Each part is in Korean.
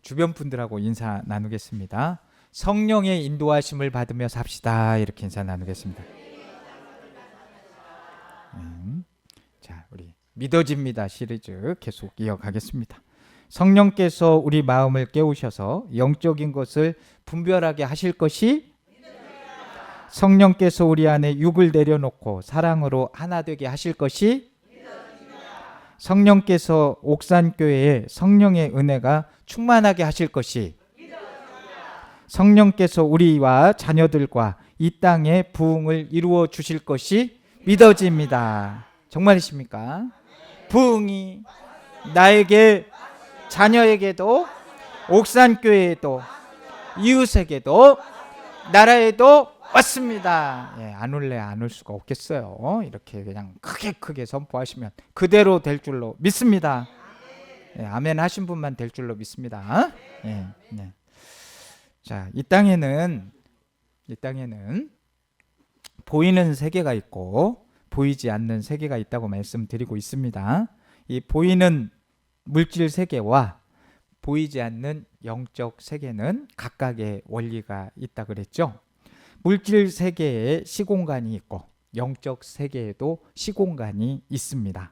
주변 분들하고 인사 나누겠습니다. 성령의 인도하심을 받으며 삽시다. 이렇게 인사 나누겠습니다. 자, 우리 믿어집니다 시리즈 계속 이어가겠습니다. 성령께서 우리 마음을 깨우셔서 영적인 것을 분별하게 하실 것이, 성령께서 우리 안에 육을 내려놓고 사랑으로 하나 되게 하실 것이, 성령께서 옥산교회에 성령의 은혜가 충만하게 하실 것이, 성령께서 우리와 자녀들과 이 땅에 부흥을 이루어 주실 것이 믿어집니다. 정말이십니까? 부흥이 나에게, 자녀에게도, 옥산교회에도, 이웃에게도, 나라에도 왔습니다. 예, 안 올래 안 올 수가 없겠어요. 이렇게 그냥 크게 선포하시면 그대로 될 줄로 믿습니다. 예, 아멘 하신 분만 될 줄로 믿습니다. 예, 네. 자, 이 땅에는 보이는 세계가 있고 보이지 않는 세계가 있다고 말씀드리고 있습니다. 이 보이는 물질 세계와 보이지 않는 영적 세계는 각각의 원리가 있다 그랬죠. 물질 세계에 시공간이 있고 영적 세계에도 시공간이 있습니다.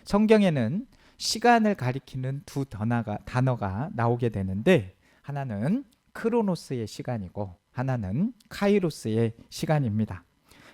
성경에는 시간을 가리키는 두 단어가 나오게 되는데, 하나는 크로노스의 시간이고 하나는 카이로스의 시간입니다.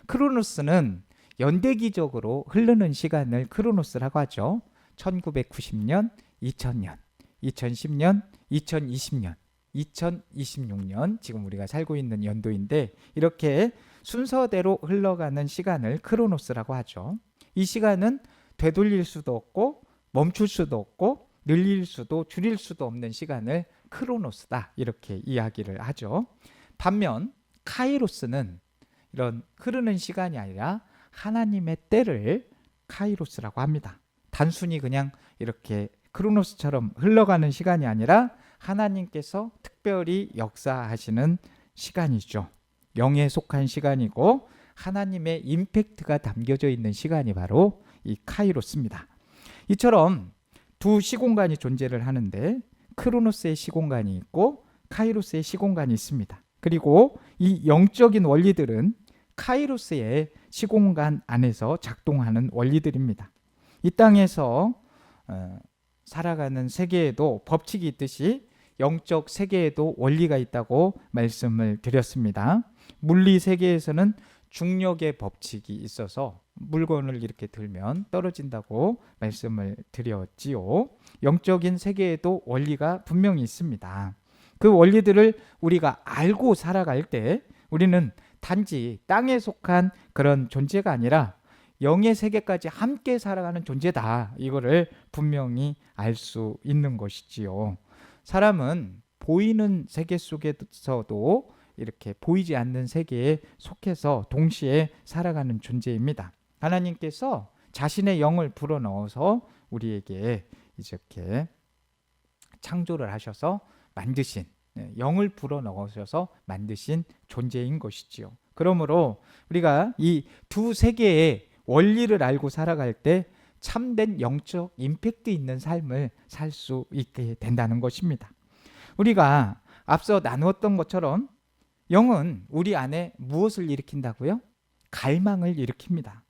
크로노스는 연대기적으로 흐르는 시간을 크로노스라고 하죠. 1990년, 2000년, 2010년, 2020년, 2026년, 지금 우리가 살고 있는 연도인데, 이렇게 순서대로 흘러가는 시간을 크로노스라고 하죠. 이 시간은 되돌릴 수도 없고 멈출 수도 없고 늘릴 수도 줄일 수도 없는 시간을 크로노스다, 이렇게 이야기를 하죠. 반면 카이로스는 이런 흐르는 시간이 아니라 하나님의 때를 카이로스라고 합니다. 단순히 그냥 이렇게 크로노스처럼 흘러가는 시간이 아니라 하나님께서 특별히 역사하시는 시간이죠. 영에 속한 시간이고 하나님의 임팩트가 담겨져 있는 시간이 바로 이 카이로스입니다. 이처럼 두 시공간이 존재를 하는데, 크로노스의 시공간이 있고 카이로스의 시공간이 있습니다. 그리고 이 영적인 원리들은 카이로스의 시공간 안에서 작동하는 원리들입니다. 이 땅에서 살아가는 세계에도 법칙이 있듯이 영적 세계에도 원리가 있다고 말씀을 드렸습니다. 물리 세계에서는 중력의 법칙이 있어서 물건을 이렇게 들면 떨어진다고 말씀을 드렸지요. 영적인 세계에도 원리가 분명히 있습니다. 그 원리들을 우리가 알고 살아갈 때 우리는 단지 땅에 속한 그런 존재가 아니라 영의 세계까지 함께 살아가는 존재다, 이거를 분명히 알 수 있는 것이지요. 사람은 보이는 세계 속에서도 이렇게 보이지 않는 세계에 속해서 동시에 살아가는 존재입니다. 하나님께서 자신의 영을 불어넣어서 우리에게 이렇게 창조를 하셔서 만드신, 영을 불어넣으셔서 만드신 존재인 것이지요. 그러므로 우리가 이 두 세계의 원리를 알고 살아갈 때 참된 영적 임팩트 있는 삶을 살 수 있게 된다는 것입니다. 우리가 앞서 나누었던 것처럼 영은 우리 안에 무엇을 일으킨다고요? 갈망을 일으킵니다.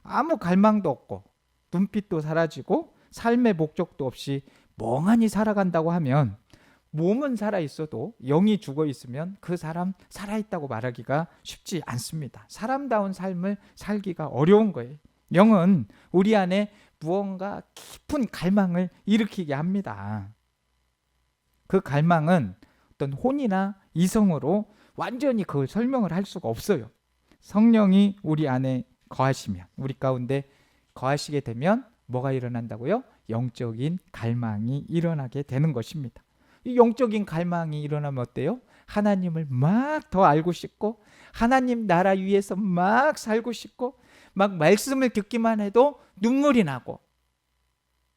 아무 갈망도 없고 눈빛도 사라지고 삶의 목적도 없이 멍하니 살아간다고 하면, 몸은 살아있어도 영이 죽어있으면 그 사람 살아있다고 말하기가 쉽지 않습니다. 사람다운 삶을 살기가 어려운 거예요. 영은 우리 안에 무언가 깊은 갈망을 일으키게 합니다. 그 갈망은 어떤 혼이나 이성으로 완전히 그걸 설명을 할 수가 없어요. 성령이 우리 안에 거하시면, 우리 가운데 거하시게 되면 뭐가 일어난다고요? 영적인 갈망이 일어나게 되는 것입니다. 이 영적인 갈망이 일어나면 어때요? 하나님을 막 더 알고 싶고 하나님 나라 위에서 막 살고 싶고 막 말씀을 듣기만 해도 눈물이 나고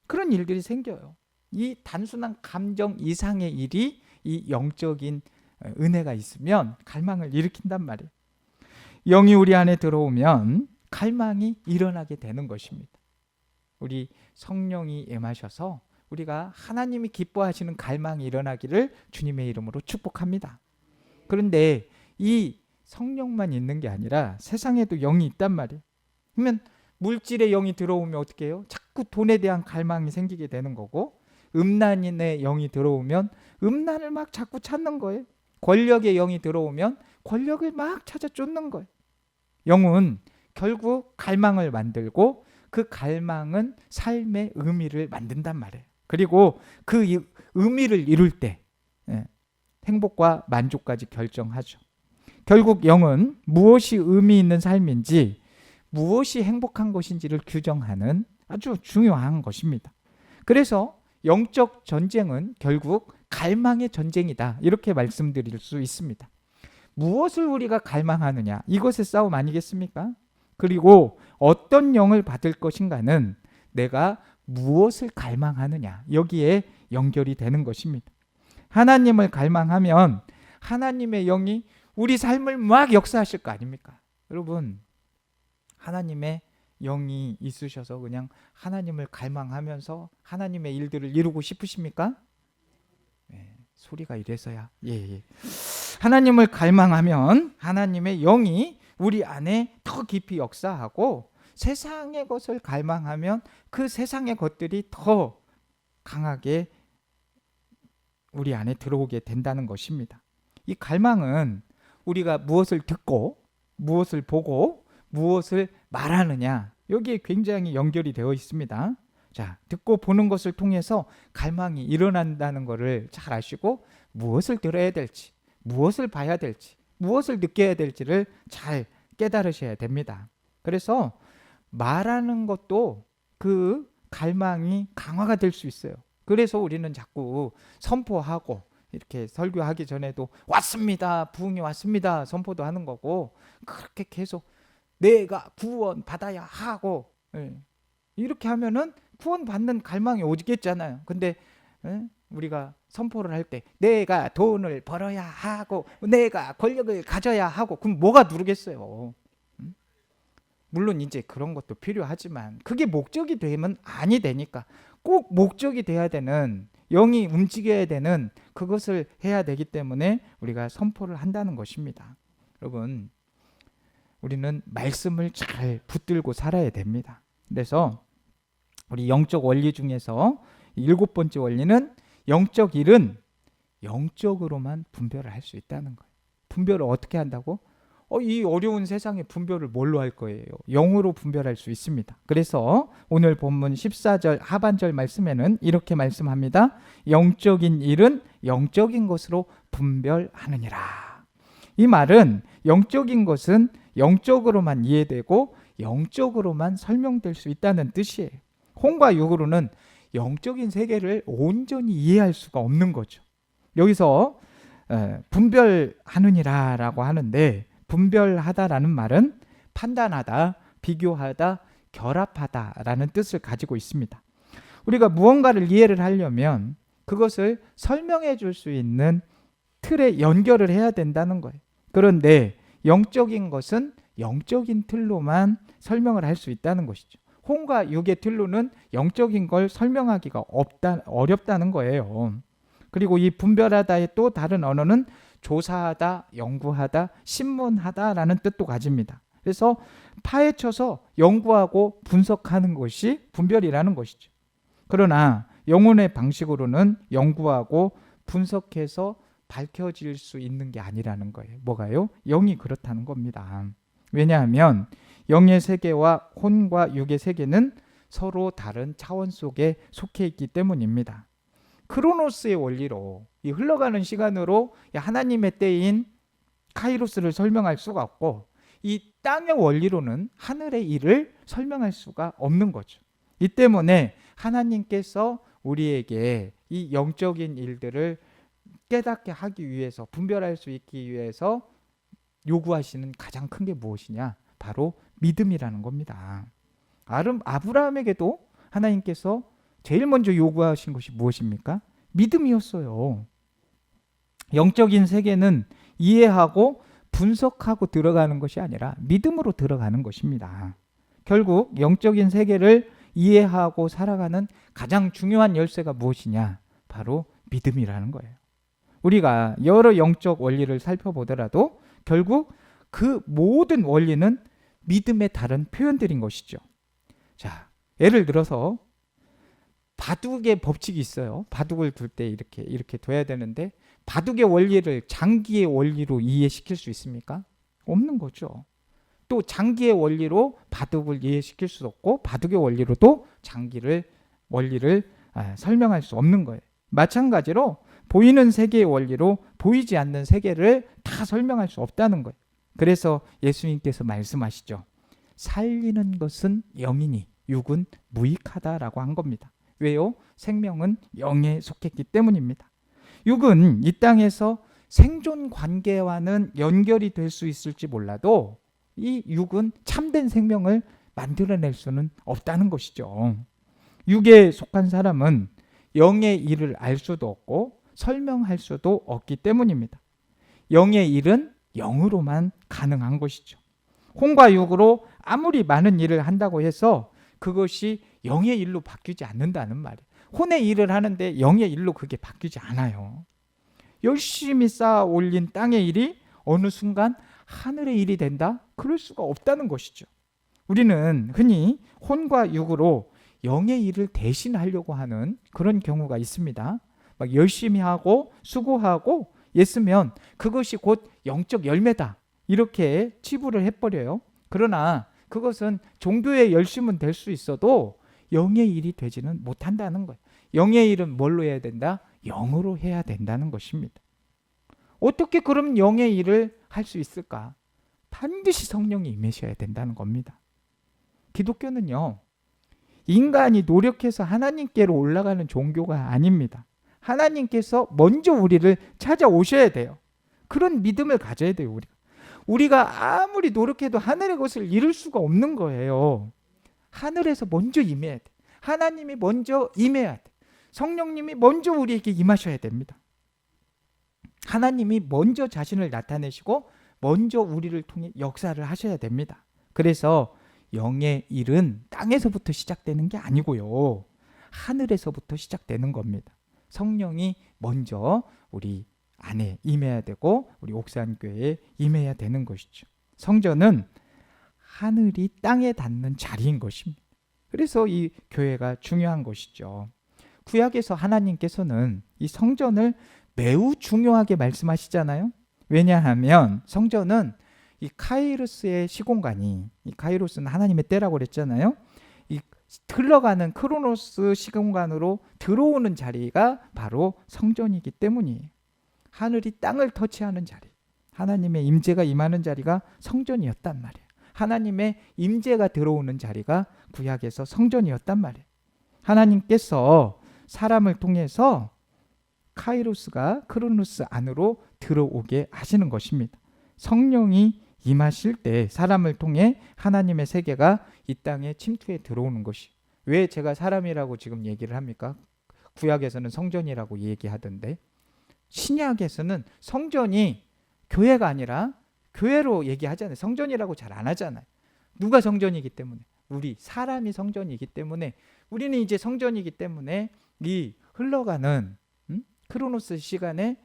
그런 일들이 생겨요. 이 단순한 감정 이상의 일이 이 영적인 은혜가 있으면 갈망을 일으킨단 말이에요. 영이 우리 안에 들어오면 갈망이 일어나게 되는 것입니다. 우리 성령이 임하셔서 우리가 하나님이 기뻐하시는 갈망이 일어나기를 주님의 이름으로 축복합니다. 그런데 이 성령만 있는 게 아니라 세상에도 영이 있단 말이에요. 그러면 물질의 영이 들어오면 어떻게 해요? 자꾸 돈에 대한 갈망이 생기게 되는 거고, 음란인의 영이 들어오면 음란을 막 자꾸 찾는 거예요. 권력의 영이 들어오면 권력을 막 찾아 쫓는 거예요. 영은 결국 갈망을 만들고 그 갈망은 삶의 의미를 만든단 말이에요. 그리고 그 의미를 이룰 때 행복과 만족까지 결정하죠. 결국 영은 무엇이 의미 있는 삶인지, 무엇이 행복한 것인지를 규정하는 아주 중요한 것입니다. 그래서 영적 전쟁은 결국 갈망의 전쟁이다, 이렇게 말씀드릴 수 있습니다. 무엇을 우리가 갈망하느냐, 이것의 싸움 아니겠습니까? 그리고 어떤 영을 받을 것인가는 내가 무엇을 갈망하느냐, 여기에 연결이 되는 것입니다. 하나님을 갈망하면 하나님의 영이 우리 삶을 막 역사하실 거 아닙니까? 여러분, 하나님의 영이 있으셔서 그냥 하나님을 갈망하면서 하나님의 일들을 이루고 싶으십니까? 소리가 이래서야. 예. 하나님을 갈망하면 하나님의 영이 우리 안에 더 깊이 역사하고, 세상의 것을 갈망하면 그 세상의 것들이 더 강하게 우리 안에 들어오게 된다는 것입니다. 이 갈망은 우리가 무엇을 듣고 무엇을 보고 무엇을 말하느냐, 여기에 굉장히 연결이 되어 있습니다. 자, 듣고 보는 것을 통해서 갈망이 일어난다는 것을 잘 아시고, 무엇을 들어야 될지, 무엇을 봐야 될지, 무엇을 느껴야 될지를 잘 깨달으셔야 됩니다. 그래서 말하는 것도 그 갈망이 강화가 될 수 있어요. 그래서 우리는 자꾸 선포하고, 이렇게 설교하기 전에도 왔습니다, 부흥이 왔습니다 선포도 하는 거고, 그렇게 계속 내가 구원 받아야 하고, 이렇게 하면은 구원 받는 갈망이 오겠잖아요. 근데 우리가 선포를 할 때 내가 돈을 벌어야 하고 내가 권력을 가져야 하고, 그럼 뭐가 누르겠어요? 물론 이제 그런 것도 필요하지만 그게 목적이 되면 아니 되니까, 꼭 목적이 돼야 되는, 영이 움직여야 되는 그것을 해야 되기 때문에 우리가 선포를 한다는 것입니다. 여러분, 우리는 말씀을 잘 붙들고 살아야 됩니다. 그래서 우리 영적 원리 중에서 7번째 원리는, 영적 일은 영적으로만 분별을 할 수 있다는 거예요. 분별을 어떻게 한다고? 이 어려운 세상에 분별을 뭘로 할 거예요? 영으로 분별할 수 있습니다. 그래서 오늘 본문 14절 하반절 말씀에는 이렇게 말씀합니다. 영적인 일은 영적인 것으로 분별하느니라. 이 말은 영적인 것은 영적으로만 이해되고 영적으로만 설명될 수 있다는 뜻이에요. 혼과 육으로는 영적인 세계를 온전히 이해할 수가 없는 거죠. 여기서 분별하느니라 라고 하는데, 분별하다라는 말은 판단하다, 비교하다, 결합하다 라는 뜻을 가지고 있습니다. 우리가 무언가를 이해를 하려면 그것을 설명해 줄 수 있는 틀에 연결을 해야 된다는 거예요. 그런데 영적인 것은 영적인 틀로만 설명을 할 수 있다는 것이죠. 혼과 육의 틀로는 영적인 걸 설명하기가 어렵다는 거예요. 그리고 이 분별하다의 또 다른 언어는 조사하다, 연구하다, 신문하다라는 뜻도 가집니다. 그래서 파헤쳐서 연구하고 분석하는 것이 분별이라는 것이죠. 그러나 영혼의 방식으로는 연구하고 분석해서 밝혀질 수 있는 게 아니라는 거예요. 뭐가요? 영이 그렇다는 겁니다. 왜냐하면 영의 세계와 혼과 육의 세계는 서로 다른 차원 속에 속해 있기 때문입니다. 크로노스의 원리로, 이 흘러가는 시간으로 하나님의 때인 카이로스를 설명할 수가 없고, 이 땅의 원리로는 하늘의 일을 설명할 수가 없는 거죠. 이 때문에 하나님께서 우리에게 이 영적인 일들을 깨닫게 하기 위해서, 분별할 수 있기 위해서 요구하시는 가장 큰 게 무엇이냐? 바로 믿음이라는 겁니다. 아브라함에게도 하나님께서 제일 먼저 요구하신 것이 무엇입니까? 믿음이었어요. 영적인 세계는 이해하고 분석하고 들어가는 것이 아니라 믿음으로 들어가는 것입니다. 결국 영적인 세계를 이해하고 살아가는 가장 중요한 열쇠가 무엇이냐? 바로 믿음이라는 거예요. 우리가 여러 영적 원리를 살펴보더라도 결국 그 모든 원리는 믿음의 다른 표현들인 것이죠. 자, 예를 들어서 바둑의 법칙이 있어요. 바둑을 둘 때 이렇게 둬야 되는데 바둑의 원리를 장기의 원리로 이해시킬 수 있습니까? 없는 거죠. 또 장기의 원리로 바둑을 이해시킬 수 없고 바둑의 원리로도 원리를 설명할 수 없는 거예요. 마찬가지로 보이는 세계의 원리로 보이지 않는 세계를 다 설명할 수 없다는 거예요. 그래서 예수님께서 말씀하시죠. 살리는 것은 영이니 육은 무익하다라고 한 겁니다. 왜요? 생명은 영에 속했기 때문입니다. 육은 이 땅에서 생존 관계와는 연결이 될 수 있을지 몰라도 이 육은 참된 생명을 만들어낼 수는 없다는 것이죠. 육에 속한 사람은 영의 일을 알 수도 없고 설명할 수도 없기 때문입니다. 영의 일은 영으로만 가능한 것이죠. 혼과 육으로 아무리 많은 일을 한다고 해서 그것이 영의 일로 바뀌지 않는다는 말이에요. 혼의 일을 하는데 영의 일로 그게 바뀌지 않아요. 열심히 쌓아 올린 땅의 일이 어느 순간 하늘의 일이 된다? 그럴 수가 없다는 것이죠. 우리는 흔히 혼과 육으로 영의 일을 대신하려고 하는 그런 경우가 있습니다. 막 열심히 하고 수고하고 애쓰면 그것이 곧 영적 열매다 이렇게 치부를 해버려요. 그러나 그것은 종교의 열심은 될 수 있어도 영의 일이 되지는 못한다는 거예요. 영의 일은 뭘로 해야 된다? 영으로 해야 된다는 것입니다. 어떻게 그럼 영의 일을 할 수 있을까? 반드시 성령이 임하셔야 된다는 겁니다. 기독교는요, 인간이 노력해서 하나님께로 올라가는 종교가 아닙니다. 하나님께서 먼저 우리를 찾아오셔야 돼요. 그런 믿음을 가져야 돼요. 우리가 아무리 노력해도 하늘의 것을 이룰 수가 없는 거예요. 하늘에서 먼저 임해야 돼. 하나님이 먼저 임해야 돼. 성령님이 먼저 우리에게 임하셔야 됩니다. 하나님이 먼저 자신을 나타내시고 먼저 우리를 통해 역사를 하셔야 됩니다. 그래서 영의 일은 땅에서부터 시작되는 게 아니고요. 하늘에서부터 시작되는 겁니다. 성령이 먼저 우리 안에 임해야 되고 우리 옥산교회에 임해야 되는 것이죠. 성전은 하늘이 땅에 닿는 자리인 것입니다. 그래서 이 교회가 중요한 것이죠. 구약에서 하나님께서는 이 성전을 매우 중요하게 말씀하시잖아요. 왜냐하면 성전은 이 카이로스의 시공간이, 이 카이로스는 하나님의 때라고 그랬잖아요. 이 흘러가는 크로노스 시공간으로 들어오는 자리가 바로 성전이기 때문이에요. 하늘이 땅을 터치하는 자리, 하나님의 임재가 임하는 자리가 성전이었단 말이에요. 하나님의 임재가 들어오는 자리가 구약에서 성전이었단 말이에요. 하나님께서 사람을 통해서 카이로스가 크로노스 안으로 들어오게 하시는 것입니다. 성령이 임하실 때 사람을 통해 하나님의 세계가 이 땅에 침투해 들어오는 것이. 왜 제가 사람이라고 지금 얘기를 합니까? 구약에서는 성전이라고 얘기하던데 신약에서는 성전이 교회가 아니라 교회로 얘기하잖아요. 성전이라고 잘 안 하잖아요. 누가 성전이기 때문에? 우리 사람이 성전이기 때문에 우리는 이제 성전이기 때문에 이 흘러가는 크로노스 시간에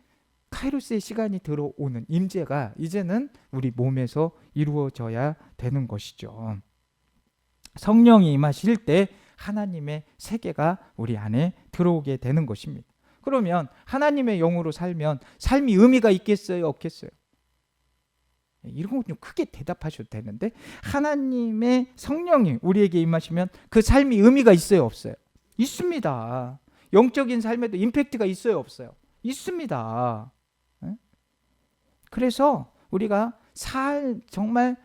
카이로스의 시간이 들어오는 임재가 이제는 우리 몸에서 이루어져야 되는 것이죠. 성령이 임하실 때 하나님의 세계가 우리 안에 들어오게 되는 것입니다. 그러면 하나님의 영으로 살면 삶이 의미가 있겠어요? 없겠어요? 이런 건 좀 크게 대답하셔도 되는데 하나님의 성령이 우리에게 임하시면 그 삶이 의미가 있어요? 없어요? 있습니다. 영적인 삶에도 임팩트가 있어요? 없어요? 있습니다. 그래서 우리가 정말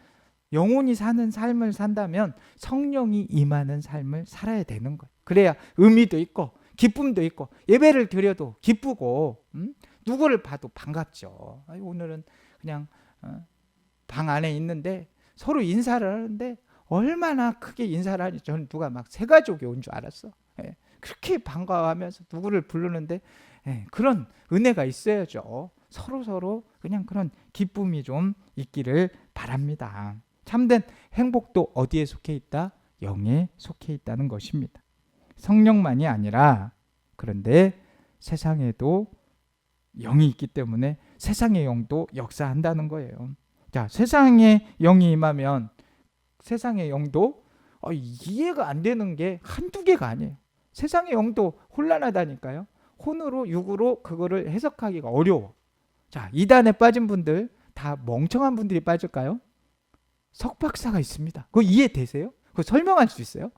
영혼이 사는 삶을 산다면 성령이 임하는 삶을 살아야 되는 거예요. 그래야 의미도 있고 기쁨도 있고 예배를 드려도 기쁘고 누구를 봐도 반갑죠. 오늘은 그냥 방 안에 있는데 서로 인사를 하는데 얼마나 크게 인사를 하니 저는 누가 막 새 가족이 온 줄 알았어. 그렇게 반가워하면서 누구를 부르는데 그런 은혜가 있어야죠. 서로 그냥 그런 기쁨이 좀 있기를 바랍니다. 참된 행복도 어디에 속해 있다? 영에 속해 있다는 것입니다. 성령만이 아니라 그런데 세상에도 영이 있기 때문에 세상의 영도 역사한다는 거예요. 자, 세상에 영이 임하면 세상의 영도 이해가 안 되는 게 한두 개가 아니에요. 세상의 영도 혼란하다니까요. 혼으로 육으로 그거를 해석하기가 어려워. 자, 이단에 빠진 분들 다 멍청한 분들이 빠질까요? 석박사가 있습니다. 그거 이해되세요? 그거 설명할 수 있어요?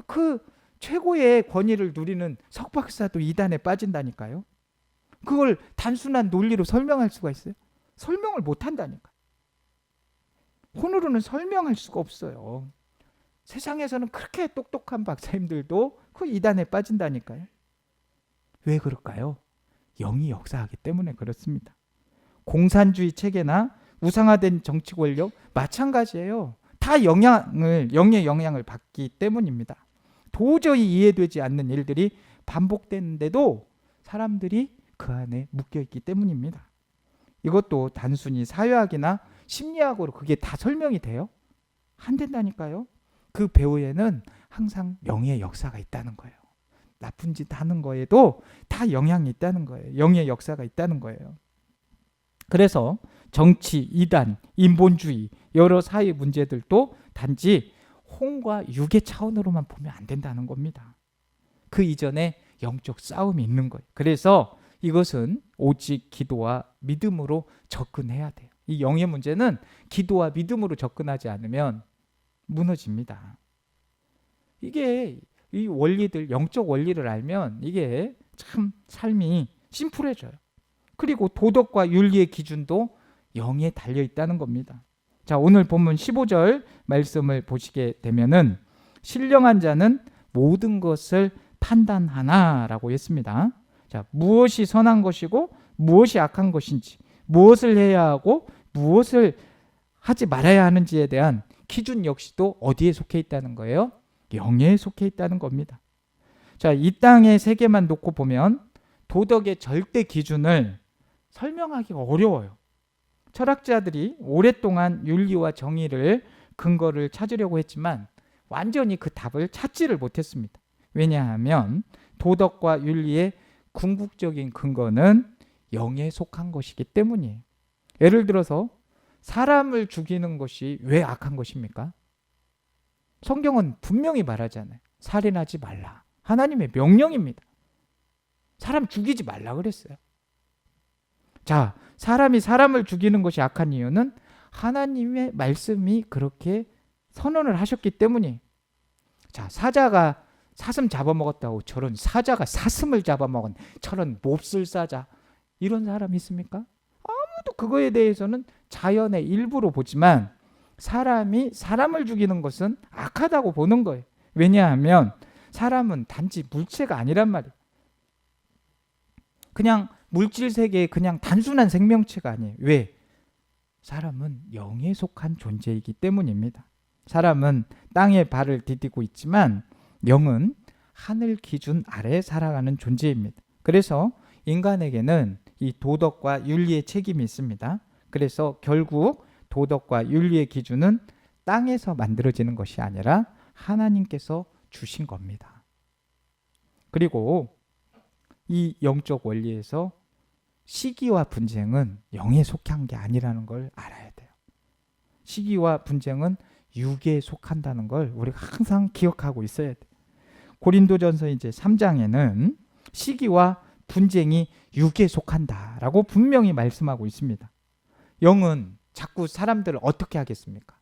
그 최고의 권위를 누리는 석박사도 이단에 빠진다니까요. 그걸 단순한 논리로 설명할 수가 있어요? 설명을 못 한다니까. 혼으로는 설명할 수가 없어요. 세상에서는 그렇게 똑똑한 박사님들도 그 이단에 빠진다니까요. 왜 그럴까요? 영이 역사하기 때문에 그렇습니다. 공산주의 체계나 우상화된 정치 권력 마찬가지예요. 다 영의 영향을 받기 때문입니다. 도저히 이해되지 않는 일들이 반복되는데도 사람들이 그 안에 묶여있기 때문입니다. 이것도 단순히 사회학이나 심리학으로 그게 다 설명이 돼요? 안 된다니까요. 그 배후에는 항상 영의 역사가 있다는 거예요. 나쁜 짓 하는 거에도 다 영향이 있다는 거예요. 영의 역사가 있다는 거예요. 그래서 정치, 이단, 인본주의, 여러 사회 문제들도 단지 혼과 육의 차원으로만 보면 안 된다는 겁니다. 그 이전에 영적 싸움이 있는 거예요. 그래서 이것은 오직 기도와 믿음으로 접근해야 돼요. 이 영의 문제는 기도와 믿음으로 접근하지 않으면 무너집니다. 이게 이 원리들, 영적 원리를 알면 이게 참 삶이 심플해져요. 그리고 도덕과 윤리의 기준도 영에 달려 있다는 겁니다. 자, 오늘 본문 15절 말씀을 보시게 되면은 신령한 자는 모든 것을 판단하나라고 했습니다. 자, 무엇이 선한 것이고 무엇이 악한 것인지, 무엇을 해야 하고 무엇을 하지 말아야 하는지에 대한 기준 역시도 어디에 속해 있다는 거예요? 영에 속해 있다는 겁니다. 자, 이 땅의 세계만 놓고 보면 도덕의 절대 기준을 설명하기가 어려워요. 철학자들이 오랫동안 윤리와 정의를 근거를 찾으려고 했지만 완전히 그 답을 찾지를 못했습니다. 왜냐하면 도덕과 윤리의 궁극적인 근거는 영에 속한 것이기 때문이에요. 예를 들어서 사람을 죽이는 것이 왜 악한 것입니까? 성경은 분명히 말하잖아요. 살인하지 말라. 하나님의 명령입니다. 사람 죽이지 말라 그랬어요. 자, 사람이 사람을 죽이는 것이 악한 이유는 하나님의 말씀이 그렇게 선언을 하셨기 때문이에요. 자, 사자가 사슴 잡아먹었다고 저런 사자가 사슴을 잡아먹은 저런 몹쓸 사자, 이런 사람이 있습니까? 아무도 그거에 대해서는 자연의 일부로 보지만 사람이 사람을 죽이는 것은 악하다고 보는 거예요. 왜냐하면 사람은 단지 물체가 아니란 말이에요. 그냥 물질 세계의 그냥 단순한 생명체가 아니에요. 왜? 사람은 영에 속한 존재이기 때문입니다. 사람은 땅에 발을 디디고 있지만 영은 하늘 기준 아래 살아가는 존재입니다. 그래서 인간에게는 이 도덕과 윤리의 책임이 있습니다. 그래서 결국 도덕과 윤리의 기준은 땅에서 만들어지는 것이 아니라 하나님께서 주신 겁니다. 그리고 이 영적 원리에서 시기와 분쟁은 영에 속한 게 아니라는 걸 알아야 돼요. 시기와 분쟁은 육에 속한다는 걸 우리가 항상 기억하고 있어야 돼요. 고린도전서 이제 3장에는 시기와 분쟁이 육에 속한다라고 분명히 말씀하고 있습니다. 영은 자꾸 사람들을 어떻게 하겠습니까?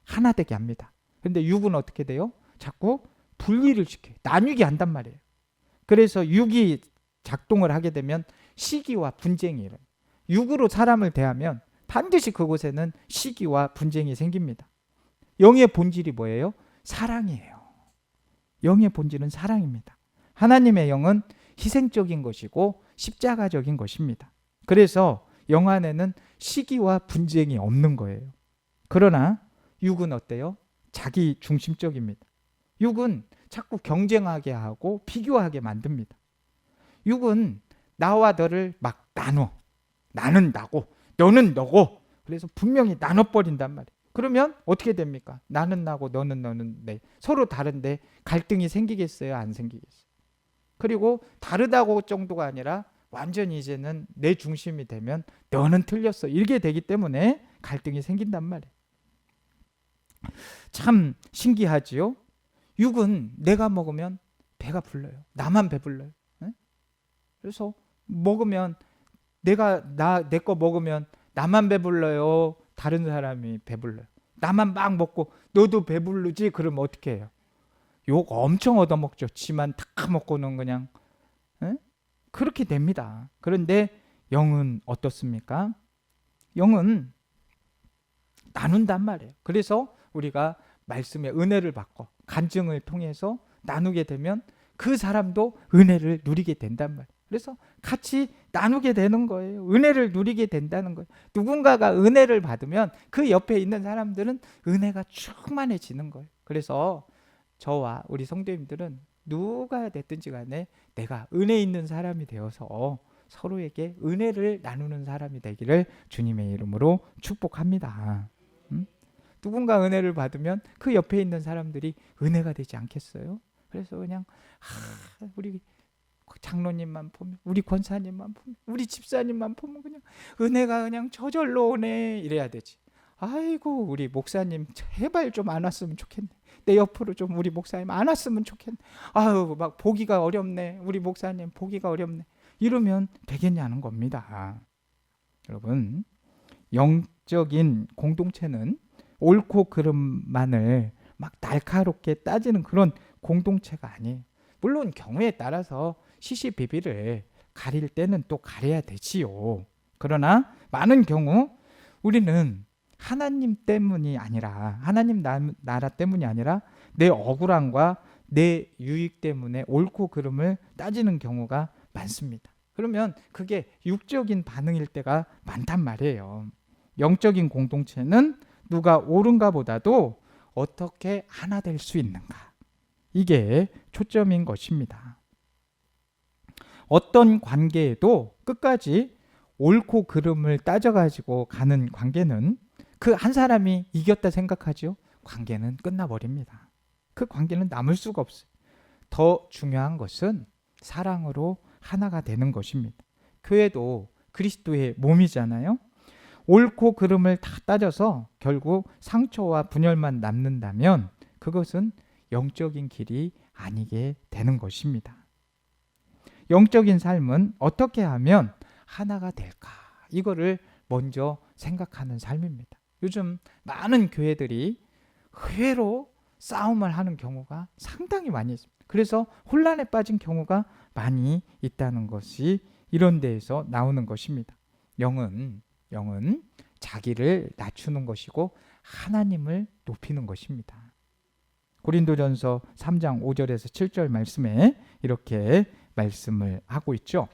하나 되게 합니다. 근데 육은 어떻게 돼요? 자꾸 분리를 시켜요. 나뉘게 한단 말이에요. 그래서 육이 작동을 하게 되면 시기와 분쟁이 일어나요. 육으로 사람을 대하면 반드시 그곳에는 시기와 분쟁이 생깁니다. 영의 본질이 뭐예요? 사랑이에요. 영의 본질은 사랑입니다. 하나님의 영은 희생적인 것이고 십자가적인 것입니다. 그래서 영 안에는 시기와 분쟁이 없는 거예요. 그러나 육은 어때요? 자기 중심적입니다. 육은 자꾸 경쟁하게 하고 비교하게 만듭니다. 육은 나와 너를 막 나눠. 나는 나고 너는 너고. 그래서 분명히 나눠버린단 말이에요. 그러면 어떻게 됩니까? 나는 나고 너는 너는데 서로 다른데 갈등이 생기겠어요? 안 생기겠어요? 그리고 다르다고 정도가 아니라 완전히 이제는 내 중심이 되면 너는 틀렸어. 이게 되기 때문에 갈등이 생긴단 말이에요. 참 신기하지요? 육은 내가 먹으면 배가 불러요. 나만 배불러요. 네? 그래서 먹으면 내 거 먹으면 나만 배불러요. 다른 사람이 배불러요. 나만 막 먹고 너도 배부르지? 그러면 어떻게 해요? 욕 엄청 얻어먹죠. 지만 다 먹고는 그냥 에? 그렇게 됩니다. 그런데 영은 어떻습니까? 영은 나눈단 말이에요. 그래서 우리가 말씀의 은혜를 받고 간증을 통해서 나누게 되면 그 사람도 은혜를 누리게 된단 말이에요. 그래서 같이 나누게 되는 거예요. 은혜를 누리게 된다는 거예요. 누군가가 은혜를 받으면 그 옆에 있는 사람들은 은혜가 충만해지는 거예요. 그래서 저와 우리 성도님들은 누가 됐든지 간에 내가 은혜 있는 사람이 되어서 서로에게 은혜를 나누는 사람이 되기를 주님의 이름으로 축복합니다. 누군가 은혜를 받으면 그 옆에 있는 사람들이 은혜가 되지 않겠어요? 그래서 그냥 우리 장로님만 보면, 우리 권사님만 보면, 우리 집사님만 보면 그냥 은혜가 그냥 저절로 오네 이래야 되지. 아이고 우리 목사님 제발 좀 안 왔으면 좋겠네. 내 옆으로 좀 우리 목사님 안 왔으면 좋겠네. 아유 막 보기가 어렵네. 우리 목사님 보기가 어렵네. 이러면 되겠냐는 겁니다. 여러분, 영적인 공동체는 옳고 그름만을 막 날카롭게 따지는 그런 공동체가 아니에요. 물론 경우에 따라서 시시비비를 가릴 때는 또 가려야 되지요. 그러나 많은 경우 우리는 하나님 때문이 아니라, 하나님 나라 때문이 아니라 내 억울함과 내 유익 때문에 옳고 그름을 따지는 경우가 많습니다. 그러면 그게 육적인 반응일 때가 많단 말이에요. 영적인 공동체는 누가 옳은가 보다도 어떻게 하나 될 수 있는가, 이게 초점인 것입니다. 어떤 관계에도 끝까지 옳고 그름을 따져가지고 가는 관계는 그 한 사람이 이겼다 생각하죠. 관계는 끝나버립니다. 그 관계는 남을 수가 없어요. 더 중요한 것은 사랑으로 하나가 되는 것입니다. 교회도 그리스도의 몸이잖아요. 옳고 그름을 다 따져서 결국 상처와 분열만 남는다면 그것은 영적인 길이 아니게 되는 것입니다. 영적인 삶은 어떻게 하면 하나가 될까? 이거를 먼저 생각하는 삶입니다. 요즘 많은 교회들이 의외로 싸움을 하는 경우가 상당히 많이 있습니다. 그래서 혼란에 빠진 경우가 많이 있다는 것이 이런 데에서 나오는 것입니다. 영은 자기를 낮추는 것이고 하나님을 높이는 것입니다. 고린도전서 3장 5절에서 7절 말씀에 이렇게 말씀을 하고 있죠.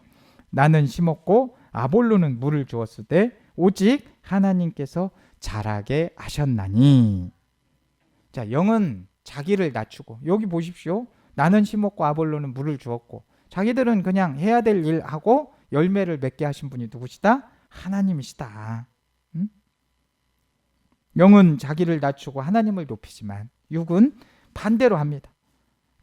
나는 심었고 아볼로는 물을 주었을 때 오직 하나님께서 자라게 하셨나니. 자, 영은 자기를 낮추고, 여기 보십시오. 나는 심었고 아볼로는 물을 주었고, 자기들은 그냥 해야 될 일 하고 열매를 맺게 하신 분이 누구시다? 하나님이시다. 영은 자기를 낮추고 하나님을 높이지만 육은 반대로 합니다.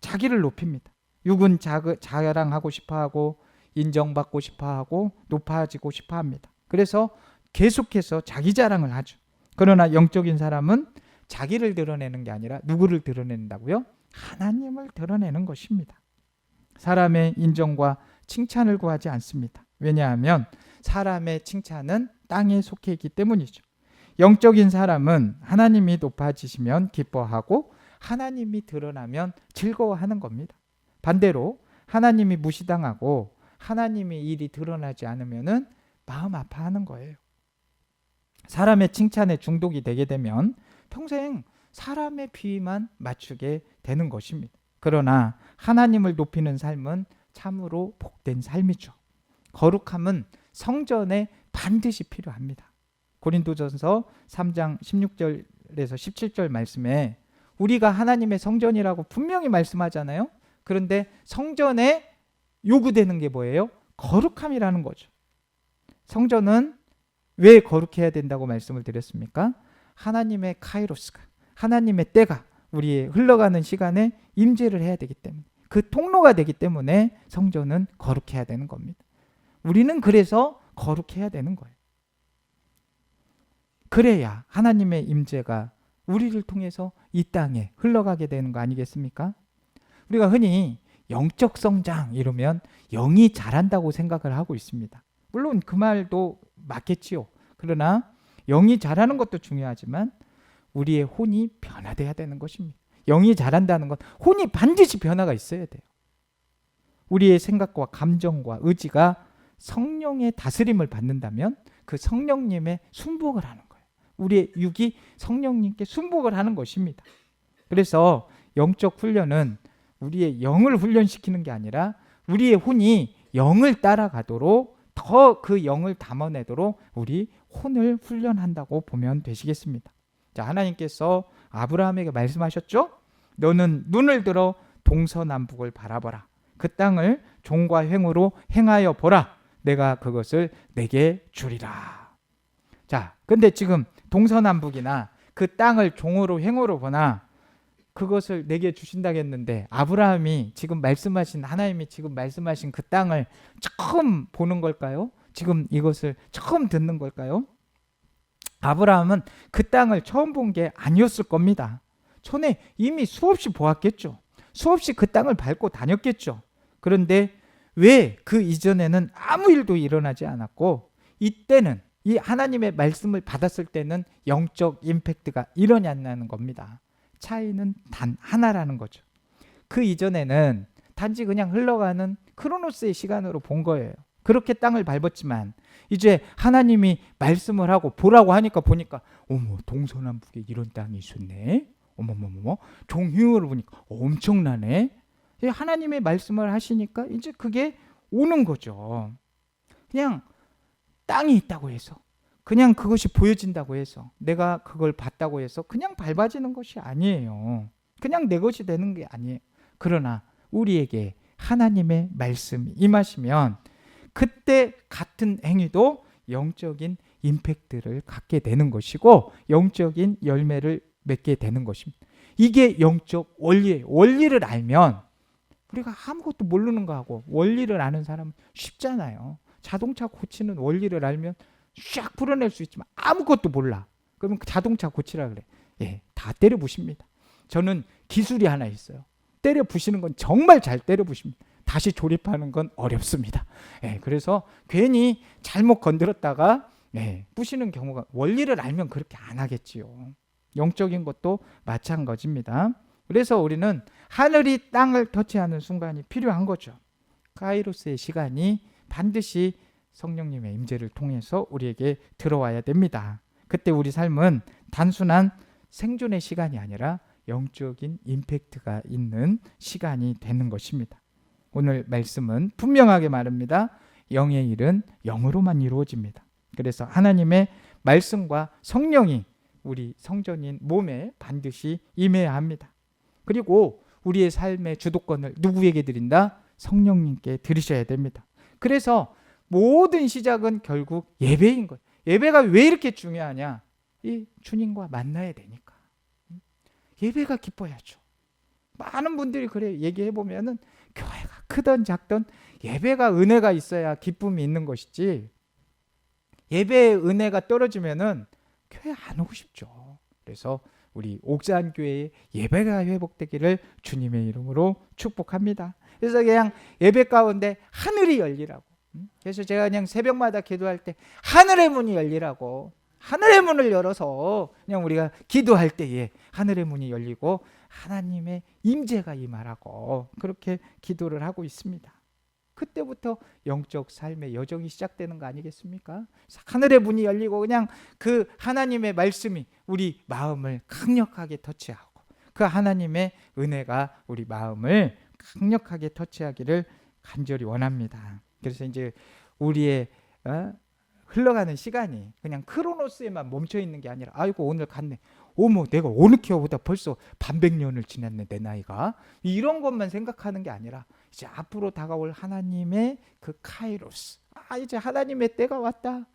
자기를 높입니다. 육은 자랑하고 싶어하고 인정받고 싶어하고 높아지고 싶어합니다. 그래서 계속해서 자기 자랑을 하죠. 그러나 영적인 사람은 자기를 드러내는 게 아니라 누구를 드러낸다고요? 하나님을 드러내는 것입니다. 사람의 인정과 칭찬을 구하지 않습니다. 왜냐하면 사람의 칭찬은 땅에 속해 있기 때문이죠. 영적인 사람은 하나님이 높아지시면 기뻐하고 하나님이 드러나면 즐거워하는 겁니다. 반대로 하나님이 무시당하고 하나님의 일이 드러나지 않으면 마음 아파하는 거예요. 사람의 칭찬에 중독이 되게 되면 평생 사람의 비위만 맞추게 되는 것입니다. 그러나 하나님을 높이는 삶은 참으로 복된 삶이죠. 거룩함은 성전에 반드시 필요합니다. 고린도전서 3장 16절에서 17절 말씀에 우리가 하나님의 성전이라고 분명히 말씀하잖아요. 그런데 성전에 요구되는 게 뭐예요? 거룩함이라는 거죠. 성전은 왜 거룩해야 된다고 말씀을 드렸습니까? 하나님의 카이로스가, 하나님의 때가 우리의 흘러가는 시간에 임재를 해야 되기 때문에, 그 통로가 되기 때문에 성전은 거룩해야 되는 겁니다. 우리는 그래서 거룩해야 되는 거예요. 그래야 하나님의 임재가 우리를 통해서 이 땅에 흘러가게 되는 거 아니겠습니까? 우리가 흔히 영적 성장 이러면 영이 자란다고 생각을 하고 있습니다. 물론 그 말도 맞겠지요. 그러나 영이 자라는 것도 중요하지만 우리의 혼이 변화돼야 되는 것입니다. 영이 자란다는 건 혼이 반드시 변화가 있어야 돼요. 우리의 생각과 감정과 의지가 성령의 다스림을 받는다면 그 성령님의 순복을 하는 거예요. 우리의 육이 성령님께 순복을 하는 것입니다. 그래서 영적 훈련은 우리의 영을 훈련시키는 게 아니라 우리의 혼이 영을 따라가도록, 더 그 영을 담아내도록 우리 혼을 훈련한다고 보면 되시겠습니다. 자, 하나님께서 아브라함에게 말씀하셨죠? 너는 눈을 들어 동서남북을 바라보라. 그 땅을 종과 횡으로 행하여 보라. 내가 그것을 내게 주리라. 자, 근데 지금 동서남북이나 그 땅을 종으로 횡으로 보나 그것을 내게 주신다겠는데, 아브라함이 지금 말씀하신, 하나님이 지금 말씀하신 그 땅을 처음 보는 걸까요? 지금 이것을 처음 듣는 걸까요? 아브라함은 그 땅을 처음 본 게 아니었을 겁니다. 전에 이미 수없이 보았겠죠. 수없이 그 땅을 밟고 다녔겠죠. 그런데 왜 그 이전에는 아무 일도 일어나지 않았고 이때는, 이 하나님의 말씀을 받았을 때는 영적 임팩트가 일어났냐는 겁니다. 차이는 단 하나라는 거죠. 그 이전에는 단지 그냥 흘러가는 크로노스의 시간으로 본 거예요. 그렇게 땅을 밟았지만 이제 하나님이 말씀을 하고 보라고 하니까 보니까 어머, 동서남북에 이런 땅이 있었네. 어머머머, 종휴를 보니까 엄청나네. 하나님의 말씀을 하시니까 이제 그게 오는 거죠. 그냥 땅이 있다고 해서, 그냥 그것이 보여진다고 해서, 내가 그걸 봤다고 해서 그냥 밟아지는 것이 아니에요. 그냥 내 것이 되는 게 아니에요. 그러나 우리에게 하나님의 말씀이 임하시면 그때 같은 행위도 영적인 임팩트를 갖게 되는 것이고 영적인 열매를 맺게 되는 것입니다. 이게 영적 원리예요. 원리를 알면, 우리가 아무것도 모르는 거하고 원리를 아는 사람은 쉽잖아요. 자동차 고치는 원리를 알면 샥 풀어낼 수 있지만 아무것도 몰라. 그러면 그 자동차 고치라 그래. 예, 다 때려 부십니다. 저는 기술이 하나 있어요. 때려 부시는 건 정말 잘 때려 부십니다. 다시 조립하는 건 어렵습니다. 예, 그래서 괜히 잘못 건드렸다가 부시는 경우가, 원리를 알면 그렇게 안 하겠지요. 영적인 것도 마찬가지입니다. 그래서 우리는 하늘이 땅을 터치하는 순간이 필요한 거죠. 카이로스의 시간이 반드시 성령님의 임재를 통해서 우리에게 들어와야 됩니다. 그때 우리 삶은 단순한 생존의 시간이 아니라 영적인 임팩트가 있는 시간이 되는 것입니다. 오늘 말씀은 분명하게 말합니다. 영의 일은 영으로만 이루어집니다. 그래서 하나님의 말씀과 성령이 우리 성전인 몸에 반드시 임해야 합니다. 그리고 우리의 삶의 주도권을 누구에게 드린다? 성령님께 드리셔야 됩니다. 그래서 모든 시작은 결국 예배인 거예요. 예배가 왜 이렇게 중요하냐? 이 주님과 만나야 되니까. 예배가 기뻐야죠. 많은 분들이 그래 얘기해 보면은 교회가 크든 작든 예배가 은혜가 있어야 기쁨이 있는 것이지, 예배의 은혜가 떨어지면은 교회 안 오고 싶죠. 그래서 우리 옥산교회의 예배가 회복되기를 주님의 이름으로 축복합니다. 그래서 그냥 예배 가운데 하늘이 열리라고. 그래서 제가 그냥 새벽마다 기도할 때 하늘의 문이 열리라고, 하늘의 문을 열어서 그냥 우리가 기도할 때에 하늘의 문이 열리고 하나님의 임재가 임하라고 그렇게 기도를 하고 있습니다. 그때부터 영적 삶의 여정이 시작되는 거 아니겠습니까? 하늘의 문이 열리고 그냥 그 하나님의 말씀이 우리 마음을 강력하게 터치하고 그 하나님의 은혜가 우리 마음을 강력하게 터치하기를 간절히 원합니다. 그래서 이제 우리의 흘러가는 시간이 그냥 크로노스에만 멈춰 있는 게 아니라, 아이고 오늘 갔네, 어머 내가 어느 키보다 벌써 반백년을 지났네 내 나이가, 이런 것만 생각하는 게 아니라 이제 앞으로 다가올 하나님의 그 카이로스, 이제 하나님의 때가 왔다,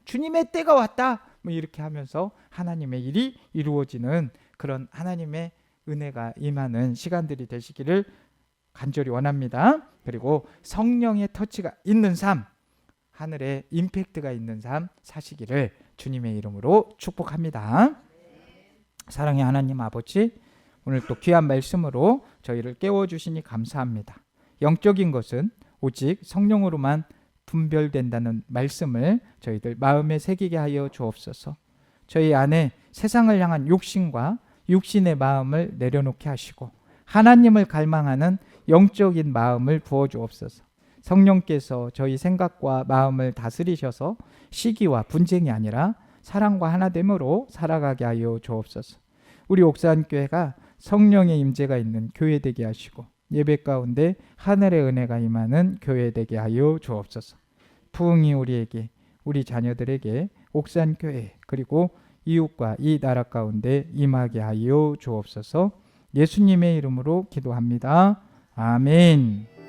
주님의 때가 왔다, 뭐 이렇게 하면서 하나님의 일이 이루어지는 그런 하나님의 은혜가 임하는 시간들이 되시기를 간절히 원합니다. 그리고 성령의 터치가 있는 삶, 하늘에 임팩트가 있는 삶 사시기를 주님의 이름으로 축복합니다. 사랑의 하나님 아버지, 오늘 또 귀한 말씀으로 저희를 깨워주시니 감사합니다. 영적인 것은 오직 성령으로만 분별된다는 말씀을 저희들 마음에 새기게 하여 주옵소서. 저희 안에 세상을 향한 욕심과 육신의 마음을 내려놓게 하시고 하나님을 갈망하는 영적인 마음을 부어주옵소서. 성령께서 저희 생각과 마음을 다스리셔서 시기와 분쟁이 아니라 사랑과 하나됨으로 살아가게 하여 주옵소서. 우리 옥산교회가 성령의 임재가 있는 교회 되게 하시고 예배 가운데 하늘의 은혜가 임하는 교회 되게 하여 주옵소서. 부흥이 우리에게, 우리 자녀들에게 옥산교회 그리고 이웃과 이 나라 가운데 임하게 하여 주옵소서. 예수님의 이름으로 기도합니다. 아멘.